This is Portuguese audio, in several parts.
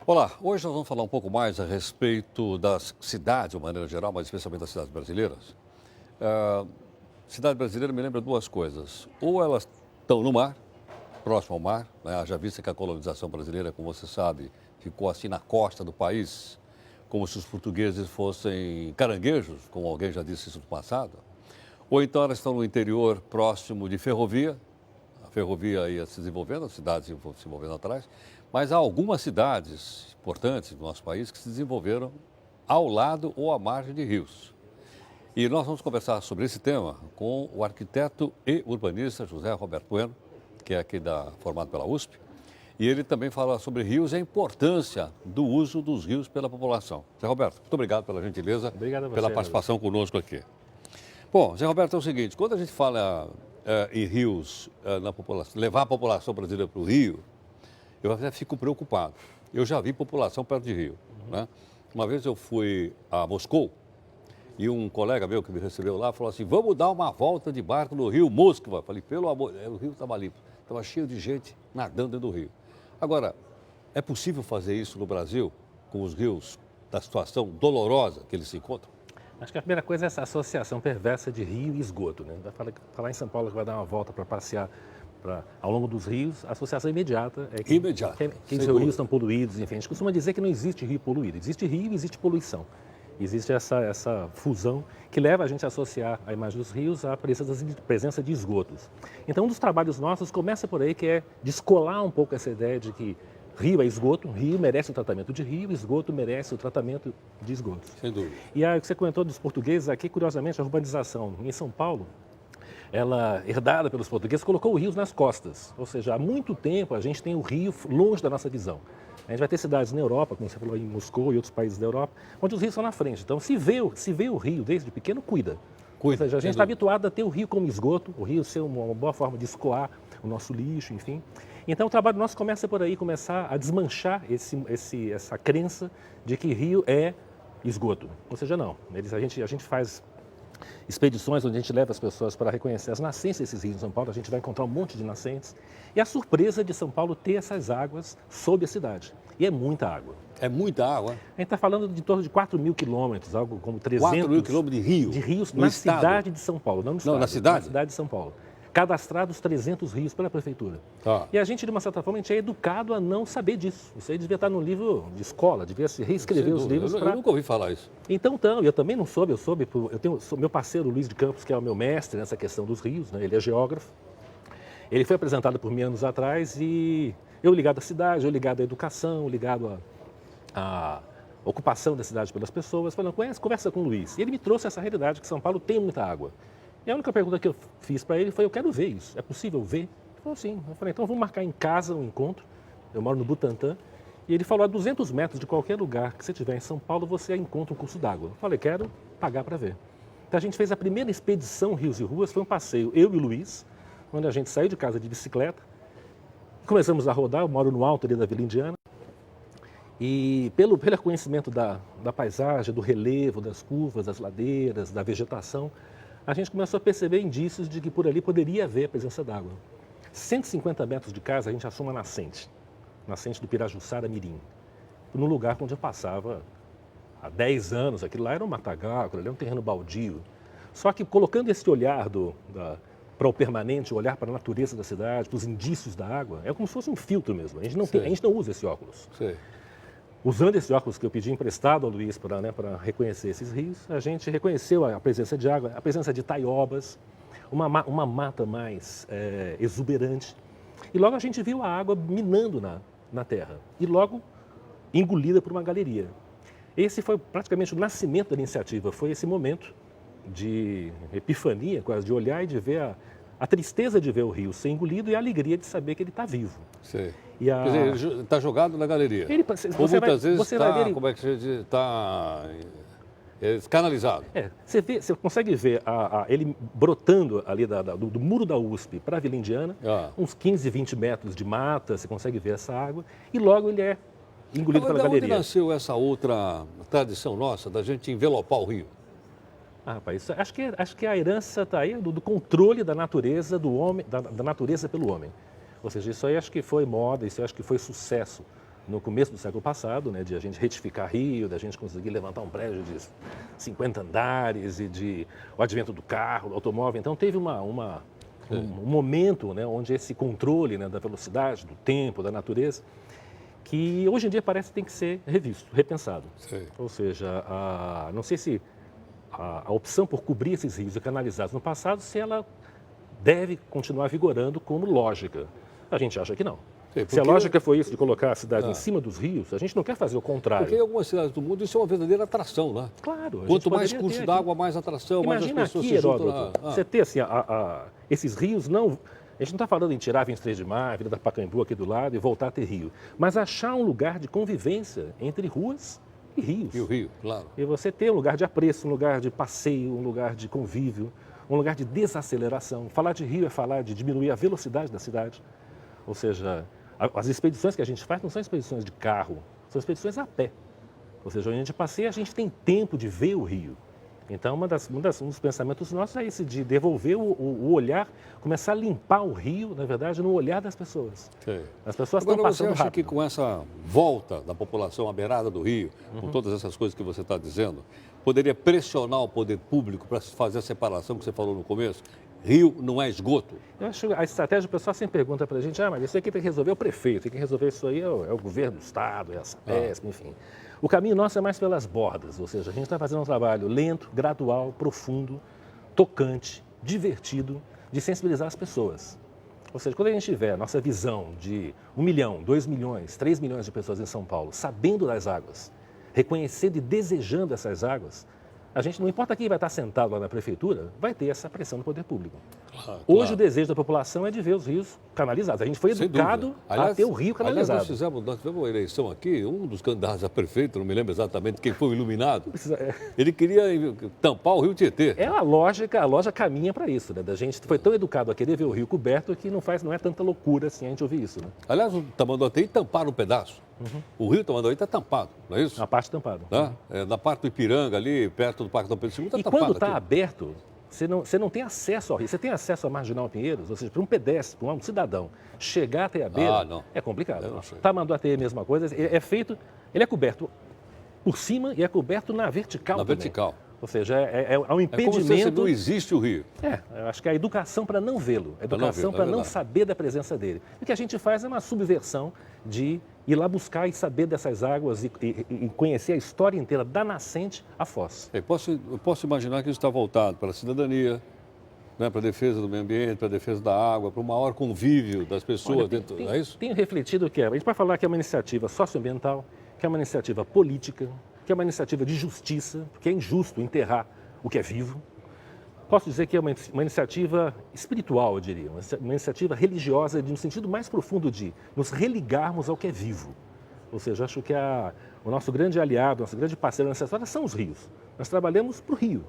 Olá, hoje nós vamos falar um pouco mais a respeito das cidades, de maneira geral, mas especialmente das cidades brasileiras. Ah, Cidade brasileira me lembra duas coisas. Ou elas estão no mar, próximo ao mar, né? Haja vista que a colonização brasileira, como você sabe, ficou assim na costa do país, como se os portugueses fossem caranguejos, como alguém já disse isso no passado. Ou então elas estão no interior, próximo de ferrovia, a ferrovia ia se desenvolvendo, as cidades iam se desenvolvendo atrás, mas há algumas cidades importantes do nosso país que se desenvolveram ao lado ou à margem de rios. E nós vamos conversar sobre esse tema com o arquiteto e urbanista José Roberto Bueno, que é formado pela USP, e ele também fala sobre rios e a importância do uso dos rios pela população. Zé Roberto, muito obrigado pela gentileza, Obrigado a você, pela participação conosco aqui. Bom, Zé Roberto, é o seguinte, quando a gente fala em rios na população, levar a população brasileira para o rio, eu até fico preocupado. Eu já vi população perto de rio, né? Uma vez eu fui a Moscou e um colega meu que me recebeu lá falou assim, vamos dar uma volta de barco no rio Moskva. Falei, pelo amor, o rio estava limpo, estava cheio de gente nadando dentro do rio. Agora, é possível fazer isso no Brasil, com os rios da situação dolorosa que eles se encontram? Acho que a primeira coisa é essa associação perversa de rio e esgoto, né? Vai falar em São Paulo que vai dar uma volta para passear ao longo dos rios, a associação imediata é que, Imediata, que sem os dúvida. rios estão poluídos, enfim. A gente costuma dizer que não existe rio poluído, existe rio e existe poluição. Existe essa fusão que leva a gente a associar a imagem dos rios à presença de esgotos. Então, um dos trabalhos nossos começa por aí, que é descolar um pouco essa ideia de que rio é esgoto, rio merece o tratamento de rio, esgoto merece o tratamento de esgotos. Sem dúvida. E aí, o que você comentou dos portugueses aqui, curiosamente, a urbanização em São Paulo, ela, herdada pelos portugueses, colocou os rios nas costas. Ou seja, há muito tempo a gente tem o rio longe da nossa visão. A gente vai ter cidades na Europa, como você falou, em Moscou e outros países da Europa, onde os rios estão na frente. Então, se vê o rio desde pequeno, cuida. Ou seja, a gente está habituado a ter o rio como esgoto, o rio ser uma boa forma de escoar o nosso lixo, enfim. Então, o trabalho nosso começa por aí, começar a desmanchar essa crença de que rio é esgoto. Ou seja, não. A gente faz expedições onde a gente leva as pessoas para reconhecer as nascentes desses rios em São Paulo, a gente vai encontrar um monte de nascentes. E a surpresa de São Paulo ter essas águas sob a cidade. E é muita água. É muita água. A gente está falando de torno de 4.000 quilômetros, algo como 300... 4.000 quilômetros de rio? De rios no na estado. cidade de São Paulo, não no estado. Não, na cidade? Na cidade de São Paulo. Cadastrados 300 rios pela prefeitura. Tá. E a gente, de uma certa forma, a gente é educado a não saber disso. Isso aí devia estar no livro de escola, devia se reescrever Sem os dúvida. livros Eu para... nunca ouvi falar isso. Então, eu também não soube, eu tenho meu parceiro Luiz de Campos, que é o meu mestre nessa questão dos rios, né? Ele é geógrafo. Ele foi apresentado por mim anos atrás e eu ligado à cidade, eu ligado à educação, ligado à ocupação da cidade pelas pessoas, falando, conversa com o Luiz. E ele me trouxe essa realidade que São Paulo tem muita água. E a única pergunta que eu fiz para ele foi, eu quero ver isso, é possível ver? Ele falou, sim. Eu falei, então vamos marcar em casa um encontro, eu moro no Butantã, e ele falou, a 200 metros de qualquer lugar que você tiver em São Paulo, você encontra um curso d'água. Eu falei, quero pagar para ver. Então a gente fez a primeira expedição Rios e Ruas, foi um passeio, eu e o Luiz, onde a gente saiu de casa de bicicleta, começamos a rodar, eu moro no alto ali da Vila Indiana, e pelo conhecimento da paisagem, do relevo, das curvas, das ladeiras, da vegetação, a gente começou a perceber indícios de que por ali poderia haver a presença d'água. 150 metros de casa a gente achou uma nascente do Pirajuçara Mirim, num lugar onde eu passava há 10 anos, aquilo lá era um matagal, aquilo ali era um terreno baldio. Só que colocando esse olhar para o permanente, o olhar para a natureza da cidade, para os indícios da água, é como se fosse um filtro mesmo, a gente não usa esse óculos. Sei. Usando esse óculos que eu pedi emprestado ao Luiz para reconhecer esses rios, a gente reconheceu a presença de água, a presença de taiobas, uma mata mais exuberante. E logo a gente viu a água minando na terra e logo engolida por uma galeria. Esse foi praticamente o nascimento da iniciativa, foi esse momento de epifania, quase, de olhar e de ver a tristeza de ver o rio ser engolido e a alegria de saber que ele está vivo. Sei. E Quer dizer, ele está jogado na galeria. Ou muitas vezes está, como é que se diz, está canalizado. Você consegue ver ele brotando ali do muro da USP para a Vila Indiana, uns 15, 20 metros de mata, você consegue ver essa água, e logo ele é engolido pela galeria. Onde nasceu essa outra tradição nossa da gente envelopar o rio? Rapaz, acho que a herança está aí do controle da natureza do homem, da natureza pelo homem. Ou seja, isso aí acho que foi moda, isso aí acho que foi sucesso no começo do século passado, né, de a gente retificar Rio, da gente conseguir levantar um prédio de 50 andares e de o advento do carro, do automóvel. Então teve um momento, né, onde esse controle, né, da velocidade, do tempo, da natureza, que hoje em dia parece que tem que ser revisto, repensado. Sim. Ou seja, não sei se a opção por cobrir esses rios e canalizados no passado, se ela deve continuar vigorando como lógica. A gente acha que não. Sim, Se a lógica foi isso, de colocar a cidade em cima dos rios, a gente não quer fazer o contrário. Porque em algumas cidades do mundo isso é uma verdadeira atração, né? Claro. Quanto mais curso d'água, mais atração, Imagina mais as pessoas aqui, se juntam Heródoto, você ter assim, esses rios não... A gente não está falando em tirar 23 de Maio, Vila da Pacaembu aqui do lado e voltar a ter rio. Mas achar um lugar de convivência entre ruas e rios. E o rio, claro. E você ter um lugar de apreço, um lugar de passeio, um lugar de convívio, um lugar de desaceleração. Falar de rio é falar de diminuir a velocidade da cidade. Ou seja, as expedições que a gente faz não são expedições de carro, são expedições a pé. Ou seja, onde a gente passeia, a gente tem tempo de ver o rio. Então, um dos pensamentos nossos é esse, de devolver o olhar, começar a limpar o rio, na verdade, no olhar das pessoas. Sim. As pessoas Agora, estão passando você acha rápido. que com essa volta da população à beirada do rio, com todas essas coisas que você está dizendo, poderia pressionar o poder público para fazer a separação que você falou no começo? Rio não é esgoto. Eu acho que a estratégia, o pessoal sempre pergunta para a gente, mas isso aqui tem que resolver o prefeito, tem que resolver isso aí é o governo do estado, é a Sabesp, enfim. O caminho nosso é mais pelas bordas, ou seja, a gente está fazendo um trabalho lento, gradual, profundo, tocante, divertido, de sensibilizar as pessoas. Ou seja, quando a gente tiver a nossa visão de 1 milhão, 2 milhões, 3 milhões de pessoas em São Paulo, sabendo das águas, reconhecendo e desejando essas águas, a gente, não importa quem vai estar sentado lá na prefeitura, vai ter essa pressão do poder público. Claro. Hoje o desejo da população é de ver os rios canalizados. A gente foi educado a ter o rio canalizado. Aliás, nós tivemos uma eleição aqui, um dos candidatos a prefeito, não me lembro exatamente quem foi o iluminado, ele queria tampar o rio Tietê. É a lógica caminha para isso, né? A gente foi tão educado a querer ver o rio coberto que não é tanta loucura assim a gente ouvir isso, né? Aliás, o Tamanduateí tamparam um pedaço. O rio Tamanduateí está tampado, não é isso? A parte tampada. Né? Na parte do Ipiranga, ali, perto do Parque Dom Pedro II, está E tampado. quando está aqui. aberto, você não tem acesso ao rio. Você tem acesso à Marginal Pinheiros, ou seja, para um pedestre, para um cidadão chegar até a beira, não. é complicado. Eu não sei. Tamanduateí é a mesma coisa, ele é coberto por cima e é coberto na vertical Na também. vertical. Ou seja, é um É como impedimento... se não existe o rio. Eu acho que é a educação para não vê-lo, a educação para não verdade. saber da presença dele. O que a gente faz é uma subversão de ir lá buscar e saber dessas águas e conhecer a história inteira, da nascente à foz. Eu posso imaginar que isso está voltado para a cidadania, né, para a defesa do meio ambiente, para a defesa da água, para o maior convívio das pessoas Olha, dentro. É isso? Tenho refletido que a gente vai falar que é uma iniciativa socioambiental, que é uma iniciativa política, que é uma iniciativa de justiça, porque é injusto enterrar o que é vivo. Posso dizer que é uma iniciativa espiritual, eu diria, uma iniciativa religiosa, no sentido mais profundo de nos religarmos ao que é vivo. Ou seja, acho que o nosso grande aliado, nosso grande parceiro nessa história são os rios. Nós trabalhamos para o rio.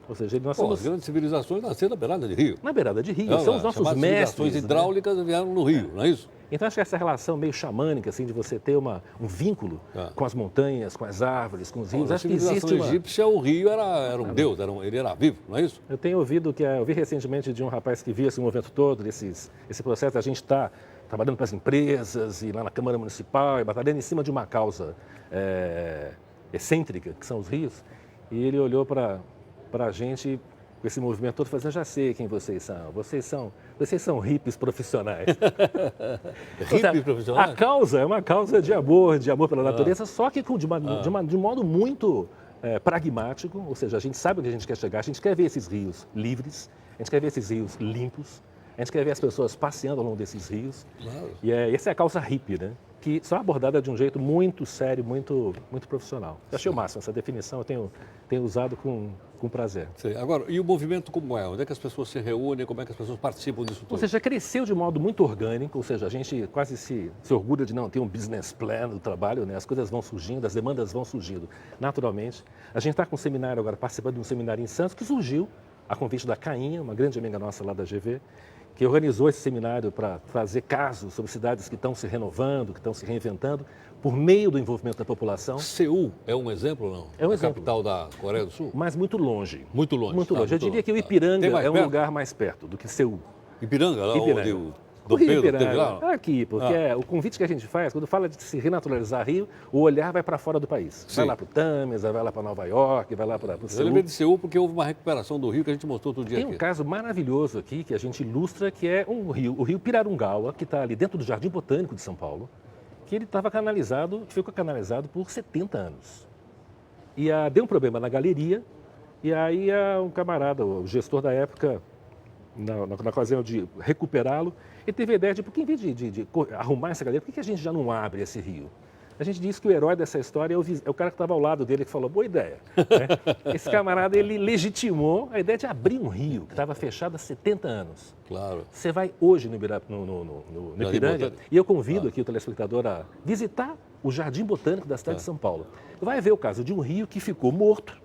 Ou seja, nós somos... As grandes civilizações nasceram na beirada de rio. Na beirada de rio, são os nossos mestres. Civilizações hidráulicas vieram no rio, não é isso? Então, acho que essa relação meio xamânica, assim, de você ter um vínculo com as montanhas, com as árvores, com os rios, acho que existe Na civilização egípcia, o rio era um deus, ele era vivo, não é isso? Eu tenho ouvido eu vi recentemente de um rapaz que via esse movimento todo, esse processo, a gente está trabalhando para as empresas e lá na Câmara Municipal, e batalhando em cima de uma causa excêntrica, que são os rios, e ele olhou para a gente com esse movimento todo, falando, já sei quem vocês são hippies profissionais. Hippies profissionais? A causa é uma causa de amor pela natureza, só que de um modo muito pragmático, ou seja, a gente sabe onde a gente quer chegar, a gente quer ver esses rios livres, a gente quer ver esses rios limpos, a gente quer ver as pessoas passeando ao longo desses rios. Claro. E essa é a causa hippie, né? Que só é abordada de um jeito muito sério, muito profissional. Eu achei o máximo essa definição, eu tenho usado com prazer. Sim. Agora, e o movimento como é? Onde é que as pessoas se reúnem? Como é que as pessoas participam disso tudo? Ou seja, cresceu de modo muito orgânico, ou seja, a gente quase se orgulha de não ter um business plan do trabalho, né? As coisas vão surgindo, as demandas vão surgindo naturalmente. A gente está com um seminário agora, participando de um seminário em Santos, que surgiu a convite da Cainha, uma grande amiga nossa lá da GV, que organizou esse seminário para trazer casos sobre cidades que estão se renovando, que estão se reinventando, por meio do envolvimento da população. Seul é um exemplo ou não? É um exemplo. Capital da Coreia do Sul? Mas muito longe. Muito longe. Muito longe. Eu diria que o Tem Ipiranga mais é um perto? lugar mais perto do que Seul. Ipiranga, lá Ipiranga. onde do O Rio Pedro, Ipiranga, teve lá? aqui, porque o convite que a gente faz, quando fala de se renaturalizar Rio, o olhar vai para fora do país. Sim. Vai lá para o Tamesa, vai lá para Nova York, vai lá para o Eu Seul. lembrei de Seul porque houve uma recuperação do rio que a gente mostrou outro dia Tem um aqui. caso maravilhoso aqui que a gente ilustra, que é o rio Pirarungaua, que está ali dentro do Jardim Botânico de São Paulo, que ele estava canalizado, ficou canalizado por 70 anos. E deu um problema na galeria, e aí um camarada, o gestor da época, na ocasião de recuperá-lo, ele teve a ideia de, porque em vez de arrumar essa galeria, por que a gente já não abre esse rio? A gente diz que o herói dessa história é o cara que estava ao lado dele, que falou, boa ideia. Né? Esse camarada, ele legitimou a ideia de abrir um rio, que estava fechado há 70 anos. Claro. Você vai hoje no Ipiranga, e eu convido aqui o telespectador a visitar o Jardim Botânico da cidade de São Paulo. Vai ver o caso de um rio que ficou morto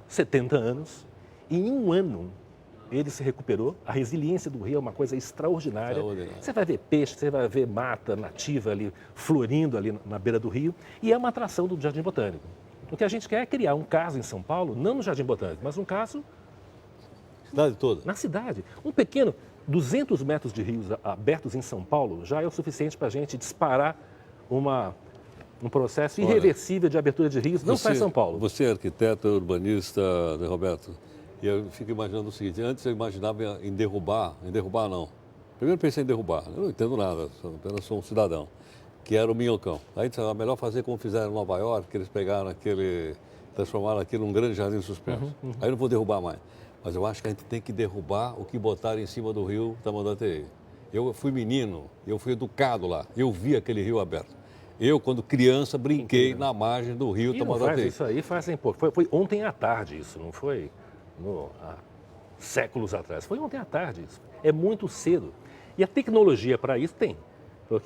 70 anos, e em um ano ele se recuperou. A resiliência do rio é uma coisa extraordinária. Você vai ver peixe, você vai ver mata nativa ali, florindo ali na beira do rio, e é uma atração do Jardim Botânico. O que a gente quer é criar um caso em São Paulo, não no Jardim Botânico, mas um caso Cidade toda. na cidade. Um pequeno, 200 metros de rios abertos em São Paulo já é o suficiente para a gente disparar um processo irreversível de abertura de rios, não só em São Paulo. Você é arquiteto, urbanista, né, Roberto? E eu fico imaginando o seguinte, antes eu imaginava em derrubar não. Primeiro pensei em derrubar, eu não entendo nada, apenas sou um cidadão, que era o Minhocão. Aí disse, melhor fazer como fizeram em Nova York, que eles pegaram transformaram aquilo num grande jardim suspenso. Aí eu não vou derrubar mais. Mas eu acho que a gente tem que derrubar o que botaram em cima do rio Tamanduateí. Eu fui menino, eu fui educado lá, eu vi aquele rio aberto. Eu, quando criança, brinquei na margem do rio Tamanduateí. Isso aí fazem pouco. Foi ontem à tarde isso, não foi há séculos atrás. Foi ontem à tarde isso. É muito cedo. E a tecnologia para isso tem.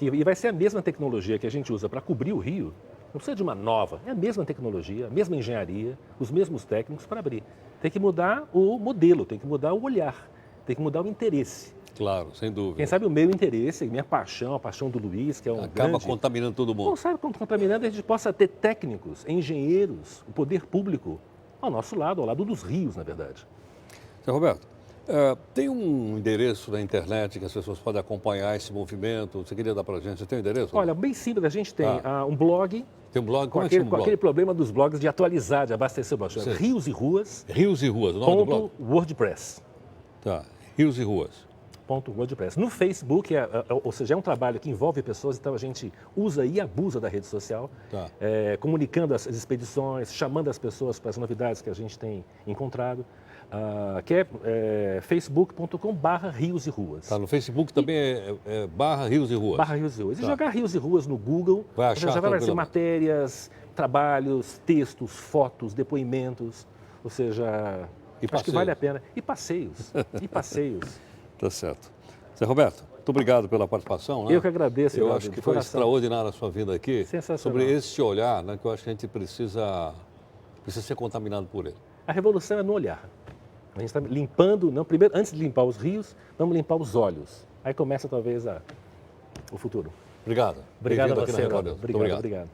E vai ser a mesma tecnologia que a gente usa para cobrir o rio. Não precisa de uma nova. É a mesma tecnologia, a mesma engenharia, os mesmos técnicos para abrir. Tem que mudar o modelo, tem que mudar o olhar, tem que mudar o interesse. Claro, sem dúvida. Quem sabe o meu interesse, minha paixão, a paixão do Luiz, que é um Acaba contaminando todo mundo. Não sabe como contaminando, a gente possa ter técnicos, engenheiros, o poder público ao nosso lado, ao lado dos rios, na verdade. Seu Roberto, tem um endereço na internet que as pessoas podem acompanhar esse movimento? Você queria dar para a gente? Você tem um endereço? Olha, bem simples, a gente tem um blog. Tem um blog? Com aquele problema dos blogs de atualizar, de abastecer o blog. Rios e Ruas. Rios e Ruas, o nome do blog? WordPress. Tá, Rios e Ruas. .wordpress. No Facebook, ou seja, é um trabalho que envolve pessoas, então a gente usa e abusa da rede social, comunicando as expedições, chamando as pessoas para as novidades que a gente tem encontrado, que é facebook.com/rios e ruas. Tá, no Facebook também é /Rios e Ruas. /Rios e Ruas. E jogar Rios e Ruas no Google, vai achar, já vai aparecer matérias, trabalhos, textos, fotos, depoimentos, ou seja, acho que vale a pena. E passeios, Tá certo. Zé Roberto, muito obrigado pela participação. Né? Eu que agradeço. Eu acho que foi extraordinária a sua vinda aqui. Sensacional. Sobre esse olhar, né, que eu acho que a gente precisa ser contaminado por ele. A revolução é no olhar. A gente está limpando, primeiro, antes de limpar os rios, vamos limpar os olhos. Aí começa talvez o futuro. Obrigado. Obrigado a aqui você, na Record News. obrigado.